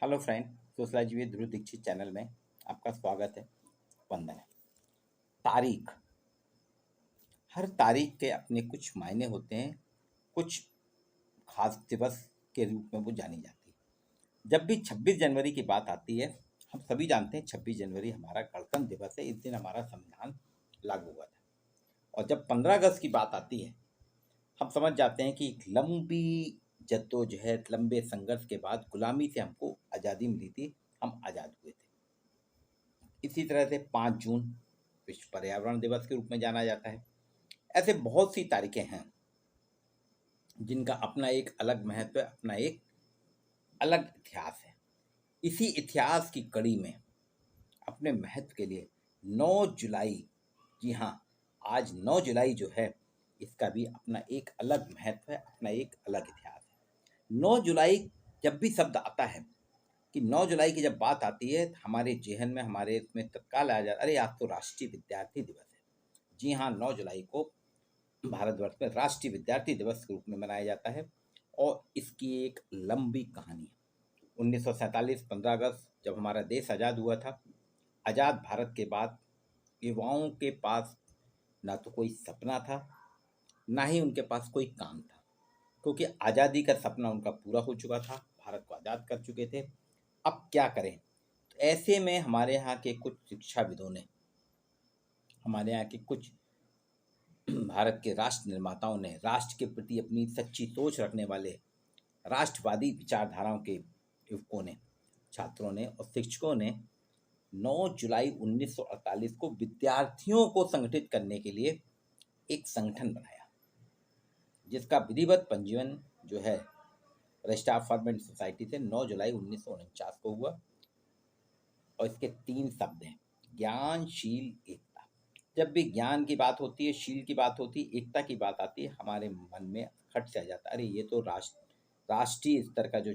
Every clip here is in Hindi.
Hello friend, sociology with Dhruv Dikshit channel में आपका स्वागत है। वंदन है। तारीख, हर तारीख के अपने कुछ मायने होते हैं। कुछ खास दिवस के रूप में वो जानी जाती है। जब भी 26 जनवरी की बात आती है, हम सभी जानते हैं 26 जनवरी हमारा गणतंत्र दिवस है। इस दिन हमारा संविधान लागू हुआ था। और जब 15 अगस्त की बात आती है, हम समझ जाते हैं कि एक लंबी जद्दोजहद, लंबे संघर्ष के बाद गुलामी से हमको आज़ादी मिली थी, हम आज़ाद हुए थे। इसी तरह से 5 जून विश्व पर्यावरण दिवस के रूप में जाना जाता है। ऐसे बहुत सी तारीखें हैं जिनका अपना एक अलग महत्व है, अपना एक अलग इतिहास है। इसी इतिहास की कड़ी में अपने महत्व के लिए 9 जुलाई, जी हाँ, आज 9 जुलाई जो है, इसका भी अपना एक अलग महत्व है, अपना एक अलग इतिहास है। 9 जुलाई जब भी शब्द आता है, कि 9 जुलाई की जब बात आती है, तो हमारे जेहन में, हमारे इसमें तत्काल आ जाता, अरे आज तो राष्ट्रीय विद्यार्थी दिवस है। जी हाँ, 9 जुलाई को भारतवर्ष में राष्ट्रीय विद्यार्थी दिवस के रूप में मनाया जाता है। और इसकी एक लंबी कहानी है। 1947 15 अगस्त जब हमारा देश आज़ाद हुआ था, आज़ाद भारत के बाद युवाओं के पास ना तो कोई सपना था, ना ही उनके पास कोई काम था, क्योंकि आज़ादी का सपना उनका पूरा हो चुका था, भारत को आज़ाद कर चुके थे। अब क्या करें? तो ऐसे में हमारे यहाँ के कुछ शिक्षाविदों ने, हमारे यहाँ के कुछ भारत के राष्ट्र निर्माताओं ने, राष्ट्र के प्रति अपनी सच्ची सोच रखने वाले राष्ट्रवादी विचारधाराओं के युवकों ने, छात्रों ने और शिक्षकों ने 9 जुलाई 1948 को विद्यार्थियों को संगठित करने के लिए एक संगठन बनाया, जिसका विधिवत पंजीयन जो है रजिस्टर ऑफ फॉर्मेट सोसाइटी से 9 जुलाई 1949 को हुआ। और इसके 3 शब्द हैं: ज्ञान, शील, एकता। जब भी ज्ञान की बात होती है, शील की बात होती है, एकता की बात आती है, हमारे मन में खट से आ जाता है, अरे ये तो राष्ट्रीय स्तर का जो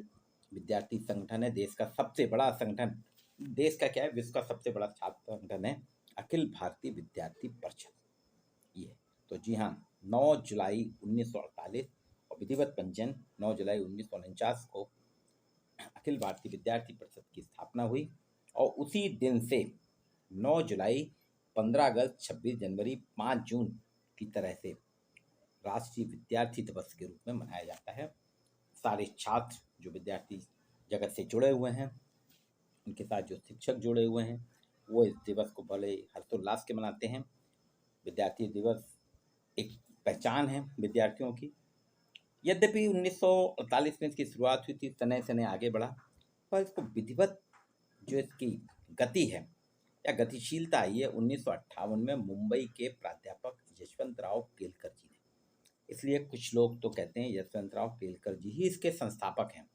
विद्यार्थी संगठन है, देश का सबसे बड़ा संगठन, देश का क्या है, विश्व का सबसे बड़ा छात्र संगठन है अखिल भारतीय विद्यार्थी परिषद। ये तो जी हाँ, 9 जुलाई 1948 और विधिवत पंजीयन 9 जुलाई 1949 को अखिल भारतीय विद्यार्थी परिषद की स्थापना हुई। और उसी दिन से 9 जुलाई, 15 अगस्त, 26 जनवरी, 5 जून की तरह से राष्ट्रीय विद्यार्थी दिवस के रूप में मनाया जाता है। सारे छात्र जो विद्यार्थी जगत से जुड़े हुए हैं, उनके साथ जो शिक्षक जुड़े हुए हैं, वो इस दिवस को बड़े हर्षोल्लास के मनाते हैं। विद्यार्थी दिवस एक पहचान है विद्यार्थियों की। यद्यपि 1948 में इसकी शुरुआत हुई थी, सने सने आगे बढ़ा, पर इसको विधिवत जो इसकी गति है या गतिशीलता आई है 1958 में मुंबई के प्राध्यापक यशवंत राव केलकर जी ने। इसलिए कुछ लोग तो कहते हैं यशवंत राव केलकर जी ही इसके संस्थापक हैं।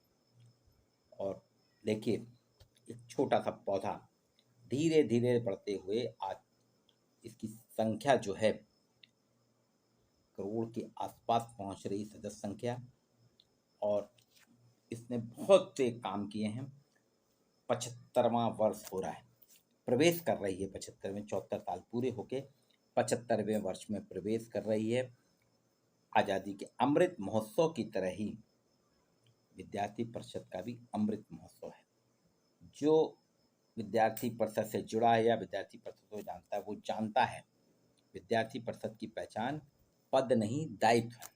और देखिए, एक छोटा सा पौधा धीरे धीरे बढ़ते हुए आज इसकी संख्या जो है करोड़ के आसपास पहुंच रही सदस्य संख्या। और इसने बहुत से काम किए हैं। 75वां वर्ष हो रहा है, प्रवेश कर रही है 75 में, 74 साल पूरे होके 75वें वर्ष में प्रवेश कर रही है। आज़ादी के अमृत महोत्सव की तरह ही विद्यार्थी परिषद का भी अमृत महोत्सव है। जो विद्यार्थी परिषद से जुड़ा है या विद्यार्थी परिषद को जानता है, वो जानता है विद्यार्थी परिषद की पहचान पद नहीं, दायित्व है।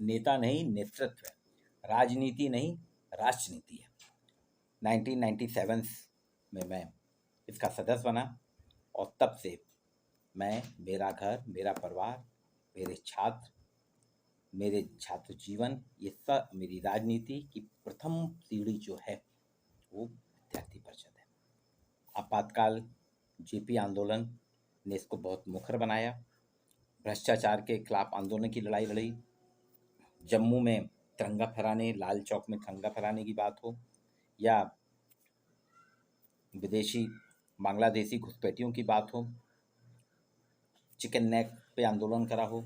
नेता नहीं, नेतृत्व है। राजनीति नहीं, राष्ट्रनीति है। 1997 में मैं इसका सदस्य बना और तब से मैं, मेरा घर, मेरा परिवार, मेरे छात्र, मेरे छात्र जीवन, ये सब मेरी राजनीति की प्रथम सीढ़ी जो है वो विद्यार्थी परिषद है। आपातकाल जेपी आंदोलन ने इसको बहुत मुखर बनाया। भ्रष्टाचार के खिलाफ आंदोलन की लड़ाई लड़ी। जम्मू में तिरंगा फहराने, लाल चौक में तिरंगा फहराने की बात हो, या विदेशी बांग्लादेशी घुसपैठियों की बात हो, चिकन नेक पे आंदोलन करा हो,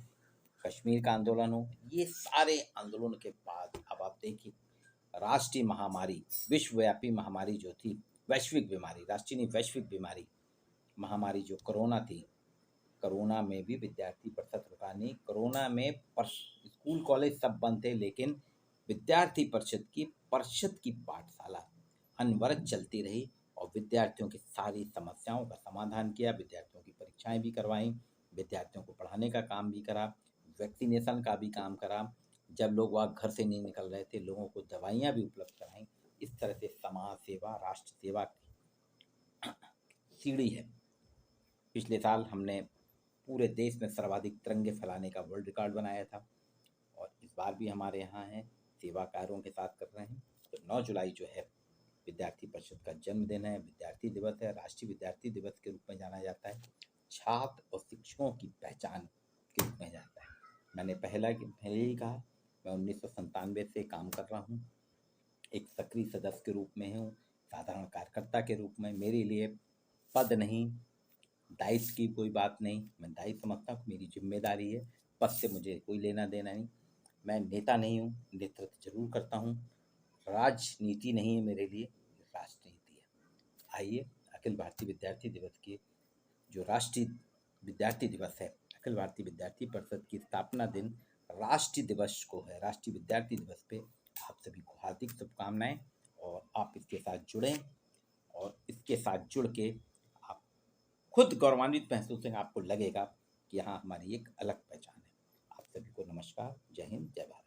कश्मीर का आंदोलन हो, ये सारे आंदोलन के बाद अब आप देखिए राष्ट्रीय महामारी, विश्वव्यापी महामारी जो थी, वैश्विक बीमारी, राष्ट्रीय नहीं वैश्विक बीमारी, महामारी जो कोरोना थी, कोरोना में भी विद्यार्थी परिषद रुका नहीं। कोरोना में स्कूल कॉलेज सब बंद थे, लेकिन विद्यार्थी परिषद की पाठशाला अनवरत चलती रही और विद्यार्थियों की सारी समस्याओं का समाधान किया, विद्यार्थियों की परीक्षाएं भी करवाईं, विद्यार्थियों को पढ़ाने का काम भी करा, वैक्सीनेशन का भी काम करा। जब लोग वहाँ घर से नहीं निकल रहे थे, लोगों को दवाइयाँ भी उपलब्ध कराईं। इस तरह से समाज सेवा, राष्ट्र सेवा की सीढ़ी है। पिछले साल हमने पूरे देश में सर्वाधिक तिरंगे फैलाने का वर्ल्ड रिकॉर्ड बनाया था और इस बार भी हमारे यहाँ हैं, सेवा कार्यों के साथ कर रहे हैं। तो 9 जुलाई जो है विद्यार्थी परिषद का जन्मदिन है, विद्यार्थी दिवस है, राष्ट्रीय विद्यार्थी दिवस के रूप में जाना जाता है, छात्र और शिक्षकों की पहचान के रूप में जाता है। मैंने पहले ही कहा, मैं 1997 से काम कर रहा हूँ, एक सक्रिय सदस्य के रूप में हूँ, साधारण कार्यकर्ता के रूप में। मेरे लिए पद नहीं, दायित्व की कोई बात नहीं, मैं दायित्व समझता हूँ, मेरी जिम्मेदारी है। पद से मुझे कोई लेना देना नहीं। मैं नेता नहीं हूँ, नेतृत्व जरूर करता हूँ। राजनीति नहीं है मेरे लिए, राजनीति है। आइए अखिल भारतीय विद्यार्थी दिवस की जो राष्ट्रीय विद्यार्थी दिवस है, अखिल भारतीय विद्यार्थी परिषद की स्थापना दिन राष्ट्रीय दिवस को है, राष्ट्रीय विद्यार्थी दिवस पे आप सभी को हार्दिक शुभकामनाएं। और आप इसके साथ जुड़ें और इसके साथ जुड़ के आप खुद गौरवान्वित महसूस करेंगे, आपको लगेगा कि हाँ, हमारी एक अलग पहचान है। आप सभी को नमस्कार, जय हिंद, जय भारत।